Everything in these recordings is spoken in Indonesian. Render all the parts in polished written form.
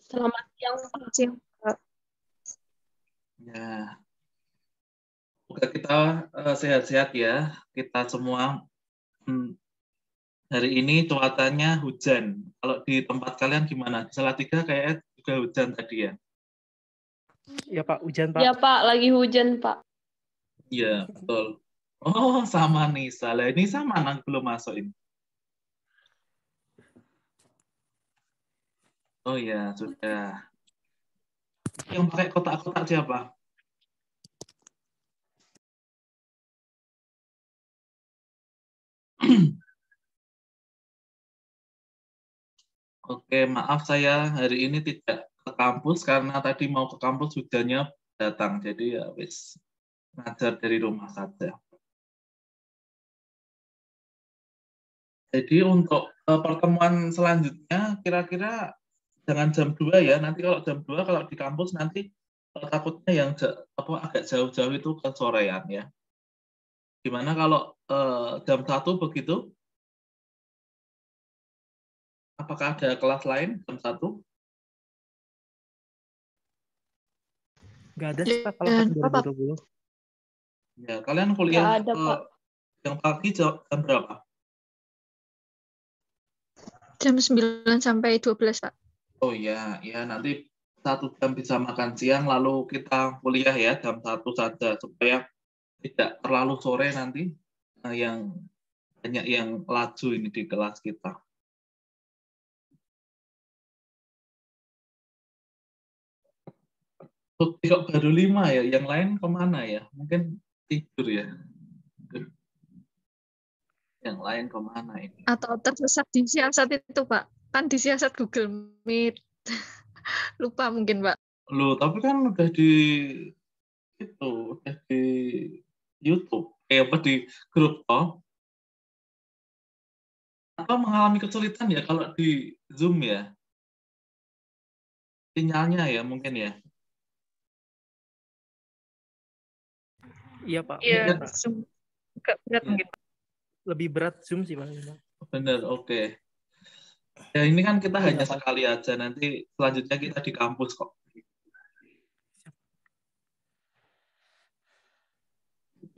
Selamat siang, Pak. Ya, semoga kita sehat-sehat ya. Kita semua hari ini cuacanya hujan. Kalau di tempat kalian gimana? Di Salatiga kayaknya juga hujan tadi ya. Ya Pak, hujan Pak. Ya Pak, lagi hujan Pak. Iya, betul. Oh, sama Nisa. Lah, Nisa mana belum masuk ini? Oh ya, sudah. Yang pakai kotak-kotak siapa? Oke, maaf saya hari ini tidak ke kampus karena tadi mau ke kampus hujannya datang. Jadi ya wis ngajar dari rumah saja. Jadi untuk pertemuan selanjutnya kira-kira jangan jam 2 ya. Nanti kalau jam 2 kalau di kampus nanti takutnya yang agak jauh-jauh itu kesorean ya. Gimana kalau jam 1 begitu? Apakah ada kelas lain jam 1? Nggak ada sih Pak kalau tahun 2020. Ya, kalian kuliah Nggak ada, Pak. yang pagi jam berapa? Jam 9 sampai 12, Pak. Oh ya, ya nanti 1 jam bisa makan siang, lalu kita kuliah ya jam 1 saja, supaya tidak terlalu sore nanti yang banyak yang laju ini di kelas kita. Kok baru 5 ya, yang lain kemana ya? Mungkin tidur ya. Yang lain kemana ini? Atau tersesat di siasat itu, Pak. Kan di siasat Google Meet. Lupa mungkin, Pak. Loh, tapi kan udah di YouTube, apa di grup toh. Atau mengalami kesulitan ya kalau di Zoom ya? Sinyalnya ya mungkin ya. Iya Pak. Iya, Pak. Zoom. Agak berat Ya. mungkin. Lebih berat Zoom sih Pak. Benar, oke. Ya ini kan kita hanya Pak. sekali aja, nanti selanjutnya kita di kampus kok.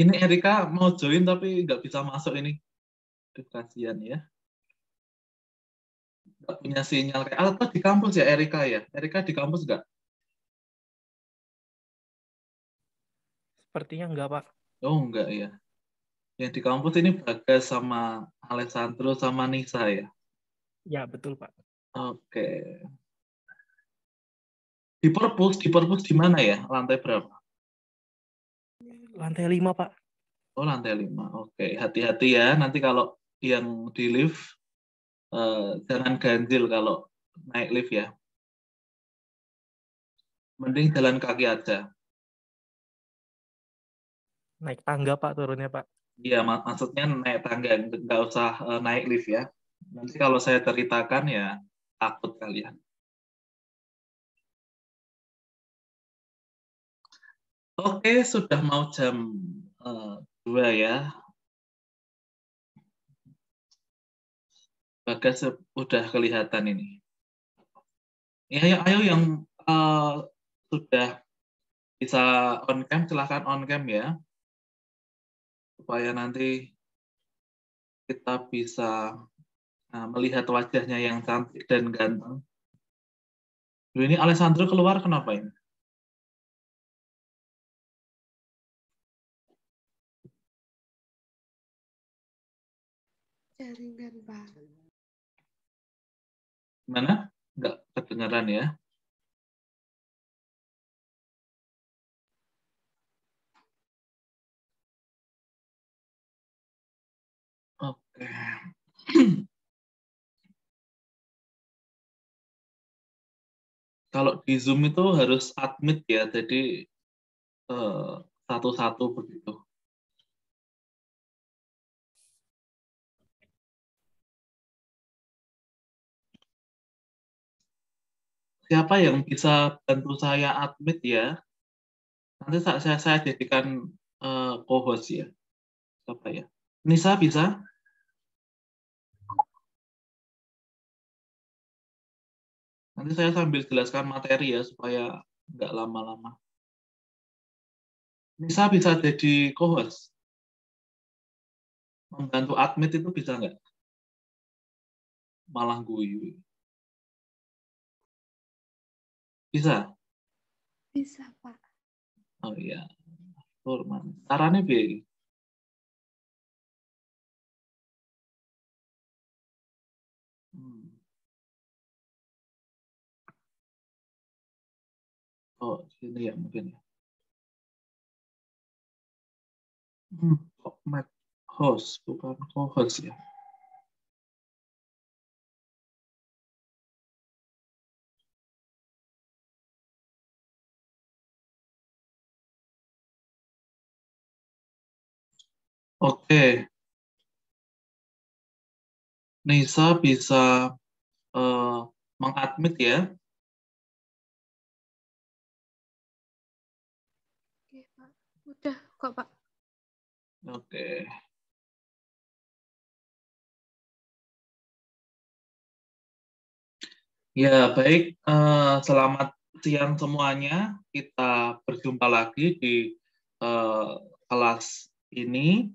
Ini Erika mau join tapi nggak bisa masuk ini. Kasihan ya. Nggak punya sinyal. Atau di kampus ya Erika ya? Erika di kampus nggak? Sepertinya enggak Pak. Oh enggak ya. Yang di kampus ini Bagas sama Alessandro sama Nisa ya? Ya betul Pak. Oke. Di perpus di mana ya? Lantai berapa? Lantai 5 Pak. Oh lantai 5. Oke, hati-hati ya. Nanti kalau yang di lift jangan ganjil kalau naik lift ya. Mending jalan kaki aja. Naik tangga Pak turunnya Pak. Iya, maksudnya naik tangga, nggak usah naik lift ya. Nanti kalau saya ceritakan ya takut kalian. Oke, sudah mau jam 2 ya. Bagas udah kelihatan ini. Ya, ayo yang sudah bisa on cam, silahkan on cam ya. Supaya nanti kita bisa melihat wajahnya yang cantik dan ganteng. Ini Alessandro keluar kenapa ini? Jaringan, Pak. Mana? Nggak kedengaran ya. Oke. Kalau di Zoom itu harus admit ya, jadi satu-satu begitu. Siapa yang bisa bantu saya admit ya? Nanti saya jadikan co-host ya. Siapa ya? Nisa bisa? Nanti saya sambil jelaskan materi ya supaya nggak lama-lama. Nisa bisa jadi co-host. Membantu admin itu bisa nggak? Malah guyu. Bisa? Bisa, Pak. Oh iya. Turman. Caranya B. Oh, sini ya mungkin ya. Kok Mac host bukan co-host ya. Oke. Nisa bisa mengadmit ya. Oke, Pak. Udah kok, Pak. Oke. Ya, baik. Selamat siang semuanya. Kita berjumpa lagi di kelas ini.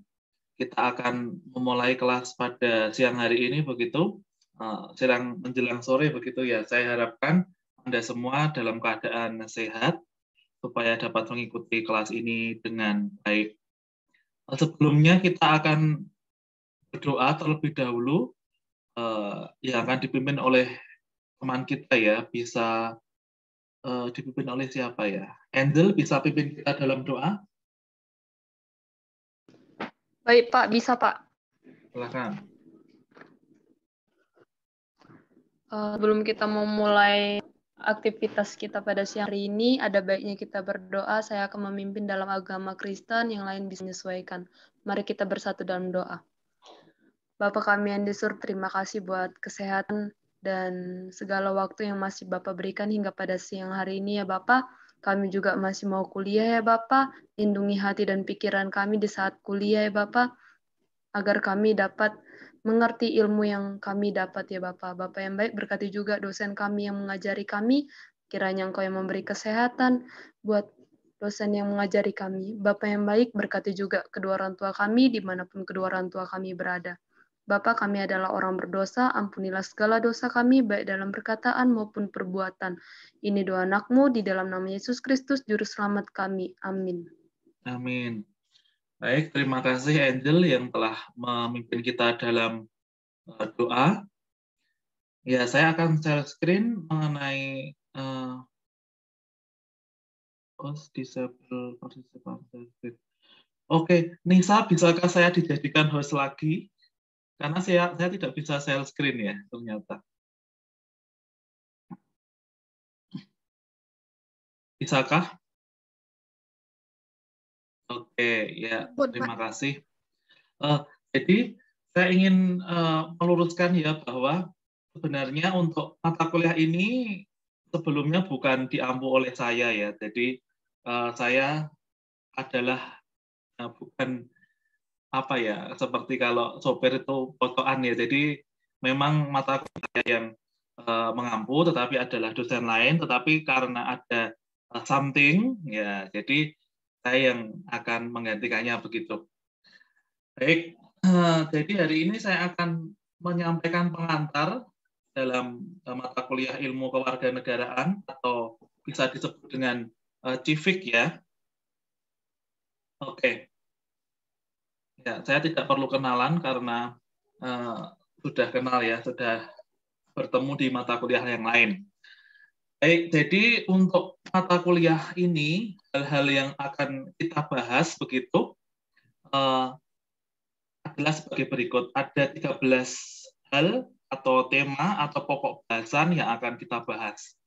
Kita akan memulai kelas pada siang hari ini, begitu. Sedang menjelang sore, begitu ya. Saya harapkan Anda semua dalam keadaan sehat, supaya dapat mengikuti kelas ini dengan baik. Sebelumnya kita akan berdoa terlebih dahulu, yang akan dipimpin oleh teman kita ya, bisa dipimpin oleh siapa ya? Angel bisa pimpin kita dalam doa? Baik, Pak. Bisa, Pak. Silakan. Sebelum kita memulai aktivitas kita pada siang hari ini, ada baiknya kita berdoa. Saya akan memimpin dalam agama Kristen, yang lain bisa menyesuaikan. Mari kita bersatu dalam doa. Bapa kami yang di surga, terima kasih buat kesehatan dan segala waktu yang masih Bapak berikan hingga pada siang hari ini ya Bapak. Kami juga masih mau kuliah ya Bapak. Lindungi hati dan pikiran kami di saat kuliah ya Bapak, agar kami dapat mengerti ilmu yang kami dapat ya Bapak. Bapak yang baik, berkati juga dosen kami yang mengajari kami. Kiranya Engkau yang memberi kesehatan buat dosen yang mengajari kami. Bapak yang baik, berkati juga kedua orang tua kami dimanapun kedua orang tua kami berada. Bapa, kami adalah orang berdosa, ampunilah segala dosa kami, baik dalam perkataan maupun perbuatan. Ini doa anak-Mu di dalam nama Yesus Kristus, Juru Selamat kami. Amin. Amin. Baik, terima kasih Angel yang telah memimpin kita dalam doa. Ya, saya akan share screen mengenai host disable participant. Oke, Nisa, bisakah saya dijadikan host lagi? Karena saya tidak bisa share screen ya, ternyata. Bisakah? Oke, ya, terima kasih. Jadi, saya ingin meluruskan ya bahwa sebenarnya untuk mata kuliah ini sebelumnya bukan diampu oleh saya ya. Jadi, saya adalah bukan apa ya, seperti kalau sopir itu potokan ya. Jadi, memang mata kuliah yang mengampu, tetapi adalah dosen lain. Tetapi karena ada something, ya, jadi saya yang akan menggantikannya begitu. Baik, jadi hari ini saya akan menyampaikan pengantar dalam mata kuliah ilmu kewarganegaraan atau bisa disebut dengan CIVIC ya. Oke, ya saya tidak perlu kenalan karena sudah kenal ya, sudah bertemu di mata kuliah yang lain. Baik, jadi untuk mata kuliah ini hal-hal yang akan kita bahas begitu adalah sebagai berikut. Ada 13 hal atau tema atau pokok bahasan yang akan kita bahas.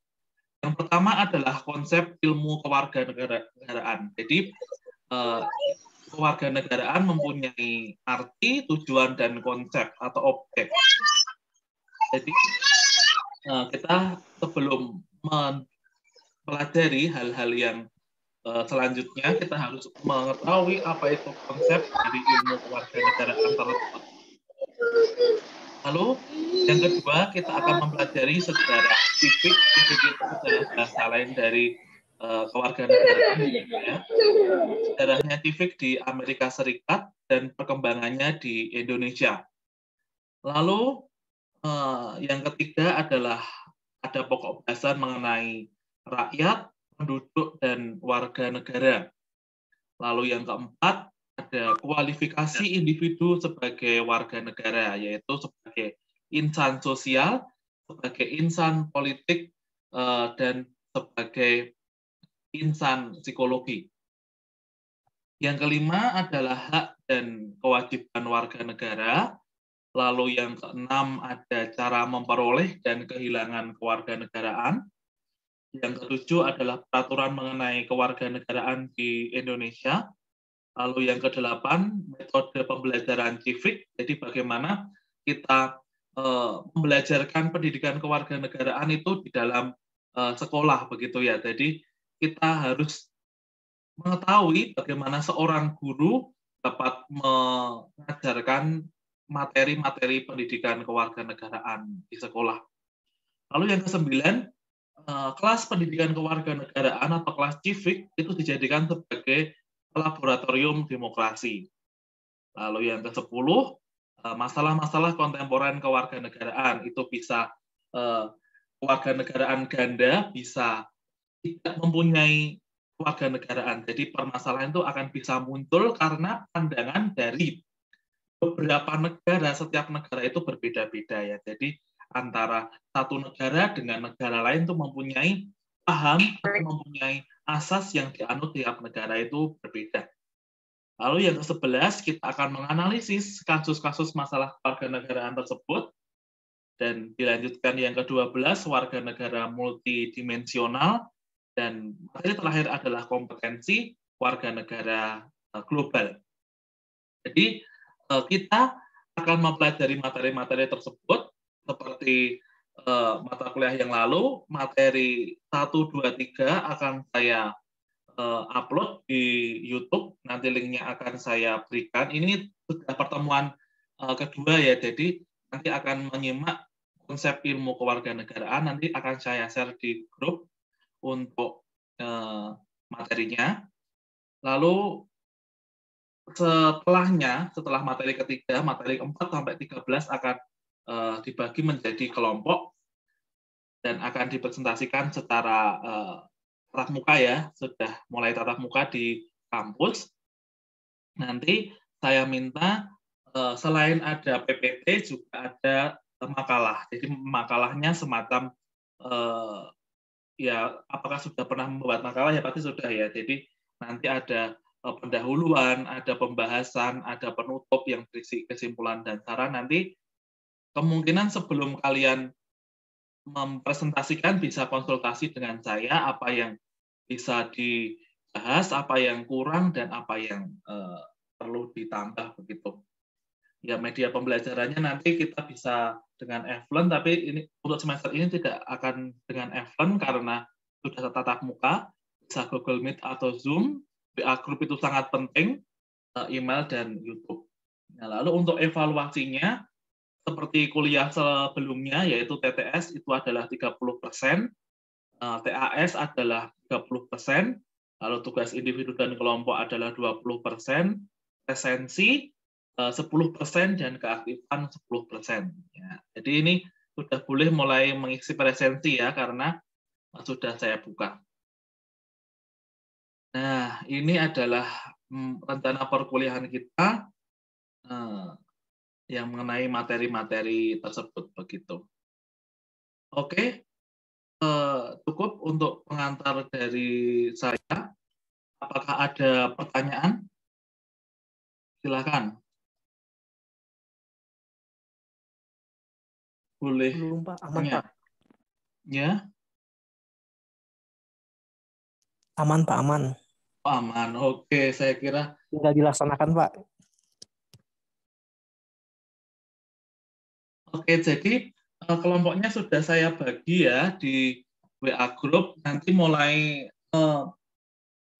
Yang pertama adalah konsep ilmu kewarganegaraan. Jadi kewarganegaraan mempunyai arti, tujuan, dan konsep atau objek. Jadi kita sebelum mempelajari hal-hal yang selanjutnya kita harus mengetahui apa itu konsep dari ilmu kewarganegaraan tersebut. Lalu yang kedua kita akan mempelajari sejarah civic. Civic itu adalah bahasa lain dari kewarganegaraan, ya. Sejarahnya civic di Amerika Serikat dan perkembangannya di Indonesia. Lalu yang ketiga adalah ada pokok bahasan mengenai rakyat, penduduk, dan warga negara. Lalu yang keempat ada kualifikasi individu sebagai warga negara, yaitu sebagai insan sosial, sebagai insan politik, dan sebagai insan psikologi. Yang kelima adalah hak dan kewajiban warga negara. Lalu yang keenam ada cara memperoleh dan kehilangan kewarganegaraan. Yang ketujuh adalah peraturan mengenai kewarganegaraan di Indonesia. Lalu yang kedelapan, metode pembelajaran civic. Jadi bagaimana kita membelajarkan pendidikan kewarganegaraan itu di dalam sekolah, begitu ya. Jadi kita harus mengetahui bagaimana seorang guru dapat mengajarkan materi-materi pendidikan kewarganegaraan di sekolah. Lalu yang kesembilan, kelas pendidikan kewarganegaraan atau kelas civic itu dijadikan sebagai laboratorium demokrasi. Lalu yang ke-10, masalah-masalah kontemporer kewarganegaraan itu bisa kewarganegaraan ganda, bisa tidak mempunyai kewarganegaraan. Jadi permasalahan itu akan bisa muncul karena pandangan dari beberapa negara. Setiap negara itu berbeda-beda ya. Jadi antara satu negara dengan negara lain itu mempunyai paham atau mempunyai asas yang dianut tiap negara itu berbeda. Lalu yang ke-11 kita akan menganalisis kasus-kasus masalah kewarganegaraan tersebut, dan dilanjutkan yang ke-12 warga negara multidimensional, dan materi terakhir adalah kompetensi warga negara global. Jadi kita akan mempelajari materi-materi tersebut seperti mata kuliah yang lalu. Materi 1, 2, 3 akan saya upload di YouTube. Nanti linknya akan saya berikan. Ini sudah pertemuan kedua ya, jadi nanti akan menyimak konsep ilmu kewarganegaraan. Nanti akan saya share di grup untuk materinya. Lalu setelah materi ketiga, materi 4 sampai 13 akan dibagi menjadi kelompok dan akan dipresentasikan secara tatap muka ya, sudah mulai tatap muka di kampus. Nanti saya minta selain ada PPT juga ada makalah. Jadi makalahnya semacam ya, apakah sudah pernah membuat makalah ya, pasti sudah ya. Jadi nanti ada pendahuluan, ada pembahasan, ada penutup yang berisi kesimpulan dan saran. Nanti kemungkinan sebelum kalian mempresentasikan bisa konsultasi dengan saya apa yang bisa dibahas, apa yang kurang, dan apa yang perlu ditambah begitu. Ya, media pembelajarannya nanti kita bisa dengan Eflen, tapi ini untuk semester ini tidak akan dengan Eflen karena sudah tatap muka, bisa Google Meet atau Zoom. WA Group itu sangat penting, email dan YouTube. Nah, lalu untuk evaluasinya seperti kuliah sebelumnya, yaitu TTS itu adalah 30%, TAS adalah 30%, lalu tugas individu dan kelompok adalah 20%, presensi 10% dan keaktifan 10%. Ya, jadi ini sudah boleh mulai mengisi presensi ya, karena sudah saya buka. Nah, ini adalah rencana perkuliahan kita yang mengenai materi-materi tersebut begitu. Oke, cukup untuk pengantar dari saya. Apakah ada pertanyaan? Silakan. Boleh. Belum, Pak. Aman, tanya. Pak. Ya. Aman, Pak. Aman. Oh, aman. Oke, saya kira Tinggal dilaksanakan, Pak. Oke, jadi kelompoknya sudah saya bagi ya di WA Group. Nanti mulai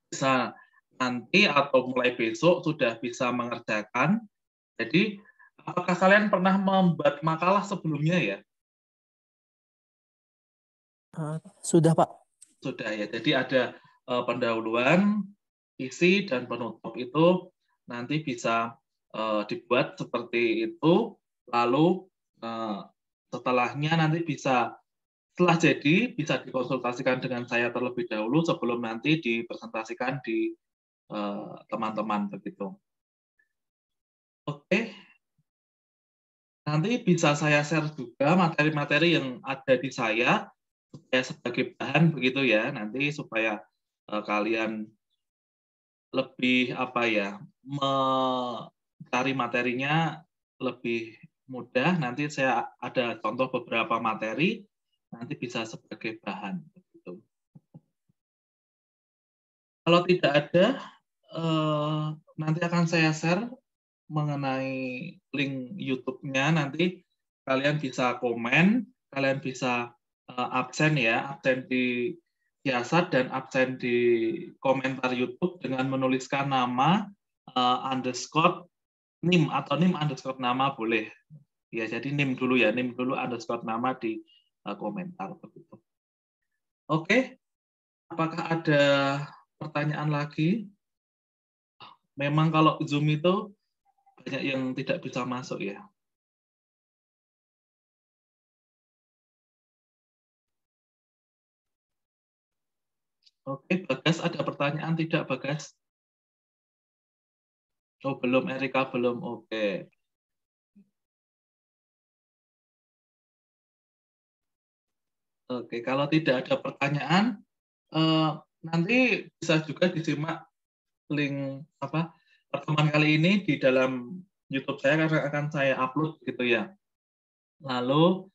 bisa nanti atau mulai besok sudah bisa mengerjakan. Jadi apakah kalian pernah membuat makalah sebelumnya ya? Sudah, Pak. Sudah ya. Jadi ada pendahuluan, isi, dan penutup itu nanti bisa dibuat seperti itu. Lalu setelahnya nanti setelah jadi bisa dikonsultasikan dengan saya terlebih dahulu sebelum nanti dipresentasikan di teman-teman begitu. Oke. Nanti bisa saya share juga materi-materi yang ada di saya supaya sebagai bahan begitu ya, nanti supaya kalian lebih mencari materinya lebih mudah. Nanti saya ada contoh beberapa materi, nanti bisa sebagai bahan begitu. Kalau tidak ada, nanti akan saya share mengenai link YouTube-nya. Nanti kalian bisa komen, kalian bisa absen ya, absen di siasat dan absen di komentar YouTube dengan menuliskan nama underscore NIM atau NIM underscore nama boleh. Ya, jadi NIM dulu ya, NIM dulu underscore nama di komentar begitu. Oke, apakah ada pertanyaan lagi? Memang kalau Zoom itu banyak yang tidak bisa masuk ya. Oke, Bagas ada pertanyaan tidak, Bagas? Oh, belum, Erika belum. Oke. Oke, kalau tidak ada pertanyaan, nanti bisa juga disimak link pertemuan kali ini di dalam YouTube saya karena akan saya upload gitu ya. Lalu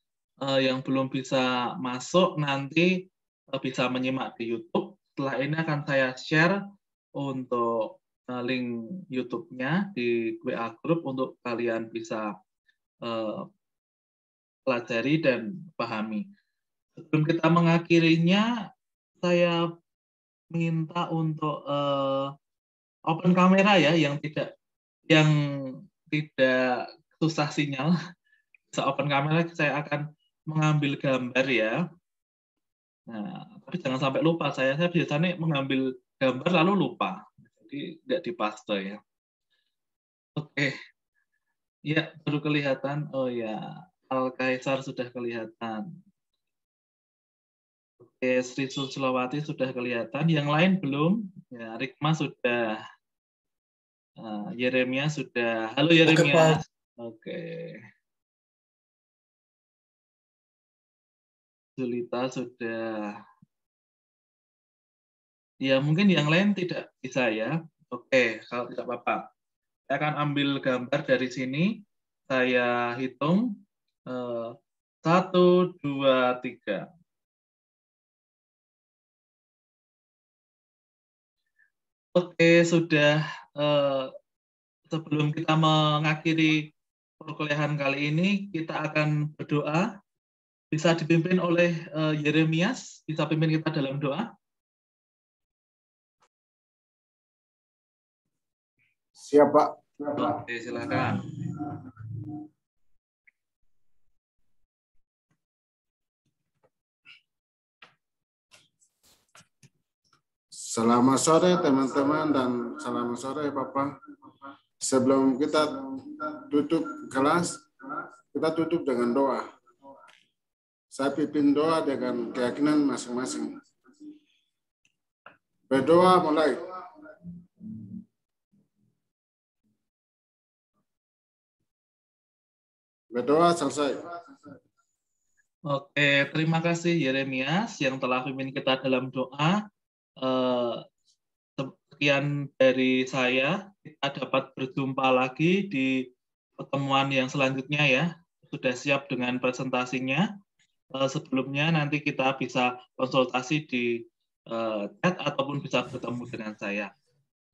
yang belum bisa masuk nanti bisa menyimak di YouTube. Setelah ini akan saya share untuk link YouTube-nya di WA Group untuk kalian bisa pelajari dan pahami. Sebelum kita mengakhirinya, saya minta untuk open kamera ya, yang tidak susah sinyal. Bisa open kamera, saya akan mengambil gambar ya. Nah, tapi jangan sampai lupa. Saya biasanya mengambil gambar lalu lupa, jadi nggak dipaste ya. Oke, ya baru kelihatan. Oh ya, Al Kaisar sudah kelihatan. Oke, Sri Sulawati sudah kelihatan. Yang lain belum. Ya, Rikma sudah. Yeremia sudah. Halo Yeremia. Oke. Zulita sudah. Ya, mungkin yang lain tidak bisa ya. Oke, kalau tidak apa-apa. Saya akan ambil gambar dari sini. Saya hitung. 1, 2, 3. Oke, sudah. Sebelum kita mengakhiri perkuliahan kali ini, kita akan berdoa. Bisa dipimpin oleh Yeremias. Bisa pimpin kita dalam doa. Siap, Pak. Oke, silakan. Selamat sore teman-teman dan selamat sore Bapak. Sebelum kita tutup kelas, kita tutup dengan doa. Saya pimpin doa dengan keyakinan masing-masing. Berdoa mulai. Berdoa selesai. Oke, terima kasih Yeremias yang telah pimpin kita dalam doa. Sekian dari saya. Kita dapat berjumpa lagi di pertemuan yang selanjutnya ya. Sudah siap dengan presentasinya. Sebelumnya nanti kita bisa konsultasi di chat ataupun bisa bertemu dengan saya.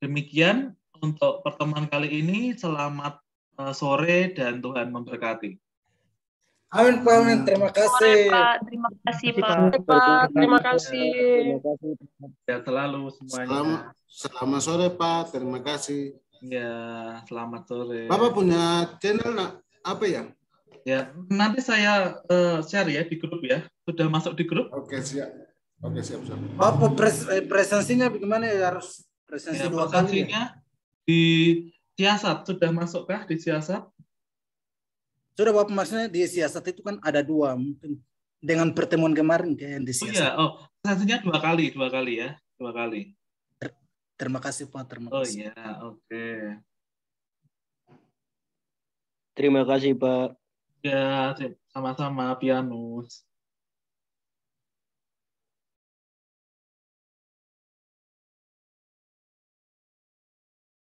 Demikian untuk pertemuan kali ini. Selamat sore dan Tuhan memberkati. Amin, Pak. Amin. Terima kasih. Pak, terima kasih, Pak. Terima kasih. Ya, selalu semuanya. Selamat sore Pak, terima kasih. Ya, selamat sore. Bapak punya channel nak? apa ya? Ya, nanti saya share ya di grup ya. Sudah masuk di grup? Oke, siap. Oke, siap. Apa presensinya bagaimana ya, harus presensi Ya, 2 kali ya? presensinya di siasat sudah masukkah di siasat? Sudah Bapak, maksudnya di siasat itu kan ada 2 mungkin dengan pertemuan kemarin kayak yang di Oh siasat. iya, presensinya 2 kali ya, 2 kali. Terima kasih Pak, terima Oh kasih. iya, oke. Terima kasih Pak. Ya, sama-sama Pianus.